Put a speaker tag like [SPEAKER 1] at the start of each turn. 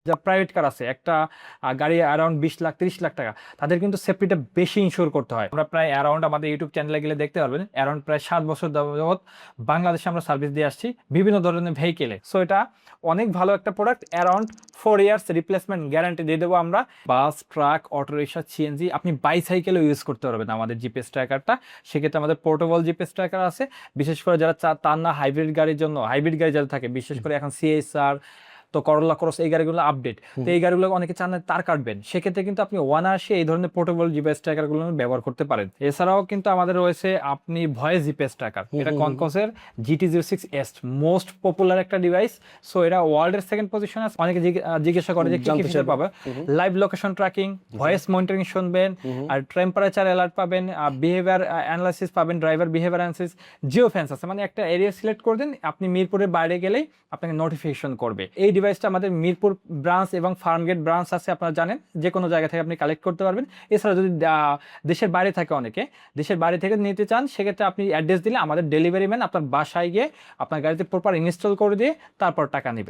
[SPEAKER 1] যা private car আছে একটা গাড়ি অ্যারাউন্ড 20 লাখ 30 লাখ টাকা, তাদের কিন্তু সেফটিটা বেশি ইনশিওর করতে হয়। আমরা প্রায় অ্যারাউন্ড আমাদের ইউটিউব চ্যানেলে গেলে দেখতে পারবেন অ্যারাউন্ড প্রায় 7 বছর যাবত বাংলাদেশে আমরা সার্ভিস দিয়ে আসছি বিভিন্ন ধরনের ভেহিকেলে। সো এটা অনেক ভালো একটা product. Around 4 years replacement guarantee দিয়ে দেবো আমরা। বাস, ট্রাক, অটোরিকশা, সিএনজি, আপনি বাইসাইকেলও ইউজ করতে পারবেন আমাদের জিপিএস ট্র্যাকারটা। সেক্ষেত্রে আমাদের পোর্টেবল জিপিএস ট্র্যাকার আছে, বিশেষ করে যারা তার না হাইব্রিড গাড়ির জন্য, হাইব্রিড গাড়ি যারা থাকে, বিশেষ করে এখন সিএসআর, তো করোলা ক্রস, এই গাড়িগুলো আপডেট, তো এই গাড়িগুলো অনেকে চান না তার কাটবেন, সেক্ষেত্রে কিন্তু আপনি অনায়াসে এই ধরনের পোর্টেবল জিপিএস ট্র্যাকারগুলো ব্যবহার করতে পারেন। এছাড়াও কিন্তু আমাদের রয়েছে আপনি ভয়েস জিপিএস ট্র্যাকার, এটা কনকসের GT06S, মোস্ট পপুলার একটা ডিভাইস। সো এটা ওয়ার্ল্ডের সেকেন্ড পজিশন আছে। অনেকে জিজ্ঞাসা করে যে কি কি ফিচার পাবে। Live location tracking, voice monitoring শুনবেন, আর টেম্পারেচার অ্যালার্ট পাবেন, বিহেভিয়ার অ্যানালাইসিস পাবেন, driver behaviour analysis, Jio fence আছে, মানে একটা এরিয়া সিলেক্ট করে দিন, আপনি মিরপুরের বাইরে গেলেই আপনাকে নোটিফিকেশন করবে। এই ডিভাইসটা আমাদের মিরপুর ব্রাঞ্চ এবং ফার্মগেট ব্রাঞ্চ আছে, আপনারা জানেন, যে কোনো জায়গা থেকে আপনি কালেক্ট করতে পারবেন। এছাড়া যদি দেশের বাইরে থাকে, অনেকে দেশের বাইরে থেকে নিতে চান, সেক্ষেত্রে আপনি অ্যাড্রেস দিলে আমাদের ডেলিভারি ম্যান আপনার বাসায় গিয়ে আপনার গাড়িতে প্রপার ইনস্টল করে দিয়ে তারপর টাকা নেবে।